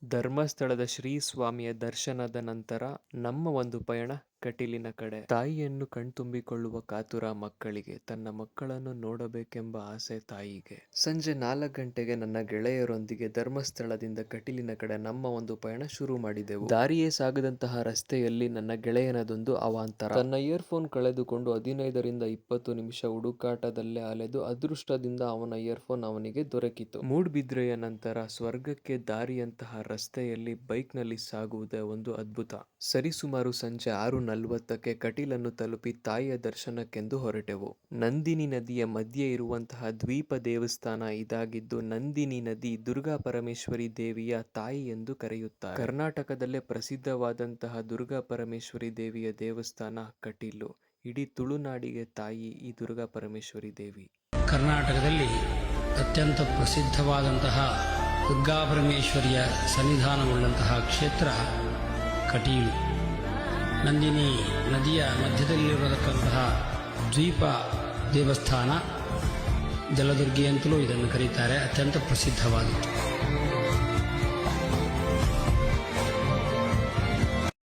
ಧರ್ಮಸ್ಥಳದ ಶ್ರೀ ಸ್ವಾಮಿಯ ದರ್ಶನದ ನಂತರ ನಮ್ಮ ಒಂದು ಪಯಣ ಕಟೀಲಿನ ಕಡೆ. ತಾಯಿಯನ್ನು ಕಣ್ತುಂಬಿಕೊಳ್ಳುವ ಕಾತುರ ಮಕ್ಕಳಿಗೆ, ತನ್ನ ಮಕ್ಕಳನ್ನು ನೋಡಬೇಕೆಂಬ ಆಸೆ ತಾಯಿಗೆ. ಸಂಜೆ 4 ಗಂಟೆಗೆ ನನ್ನ ಗೆಳೆಯರೊಂದಿಗೆ ಧರ್ಮಸ್ಥಳದಿಂದ ಕಟೀಲಿನ ಕಡೆ ನಮ್ಮ ಒಂದು ಪಯಣ ಶುರು ಮಾಡಿದೆವು. ದಾರಿಯೇ ಸಾಗದಂತಹ ರಸ್ತೆಯಲ್ಲಿ ನನ್ನ ಗೆಳೆಯನದೊಂದು ಅವಾಂತರ. ತನ್ನ ಇಯರ್ಫೋನ್ ಕಳೆದುಕೊಂಡು 15 ರಿಂದ 20 ನಿಮಿಷ ಹುಡುಕಾಟದಲ್ಲೇ ಅಲೆದು ಅದೃಷ್ಟದಿಂದ ಅವನ ಇಯರ್ಫೋನ್ ಅವನಿಗೆ ದೊರಕಿತು. ಮೂಡ್ಬಿದ್ರೆಯ ನಂತರ ಸ್ವರ್ಗಕ್ಕೆ ದಾರಿಯಂತಹ ರಸ್ತೆಯಲ್ಲಿ ಬೈಕ್ನಲ್ಲಿ ಸಾಗುವುದೇ ಒಂದು ಅದ್ಭುತ. ಸರಿಸುಮಾರು ಸಂಜೆ 6:40ಕ್ಕೆ ಕಟೀಲನ್ನು ತಲುಪಿ ತಾಯಿಯ ದರ್ಶನಕ್ಕೆಂದು ಹೊರಟೆವು. ನಂದಿನಿ ನದಿಯ ಮಧ್ಯೆ ಇರುವಂತಹ ದ್ವೀಪ ದೇವಸ್ಥಾನ ಇದಾಗಿದ್ದು, ನಂದಿನಿ ನದಿ ದುರ್ಗಾ ಪರಮೇಶ್ವರಿ ದೇವಿಯ ತಾಯಿ ಎಂದು ಕರೆಯುತ್ತಾರೆ. ಕರ್ನಾಟಕದಲ್ಲೇ ಪ್ರಸಿದ್ಧವಾದಂತಹ ದುರ್ಗಾ ಪರಮೇಶ್ವರಿ ದೇವಿಯ ದೇವಸ್ಥಾನ ಕಟೀಲು. ಇಡೀ ತುಳುನಾಡಿಗೆ ತಾಯಿ ಈ ದುರ್ಗಾ ಪರಮೇಶ್ವರಿ ದೇವಿ. ಕರ್ನಾಟಕದಲ್ಲಿ ಅತ್ಯಂತ ಪ್ರಸಿದ್ಧವಾದಂತಹ ದುರ್ಗಾ ಪರಮೇಶ್ವರಿಯ ಸನ್ನಿಧಾನವುಳ್ಳಂತಹ ಕ್ಷೇತ್ರ ಕಟೀಲು. ನಂದಿನಿ ನದಿಯ ಮಧ್ಯದಲ್ಲಿರತಕ್ಕಂತಹ ದ್ವೀಪ ದೇವಸ್ಥಾನ, ಜಲದುರ್ಗಿ ಅಂತಲೂ ಇದನ್ನು ಕರೀತಾರೆ, ಅತ್ಯಂತ ಪ್ರಸಿದ್ಧವಾದದ್ದು.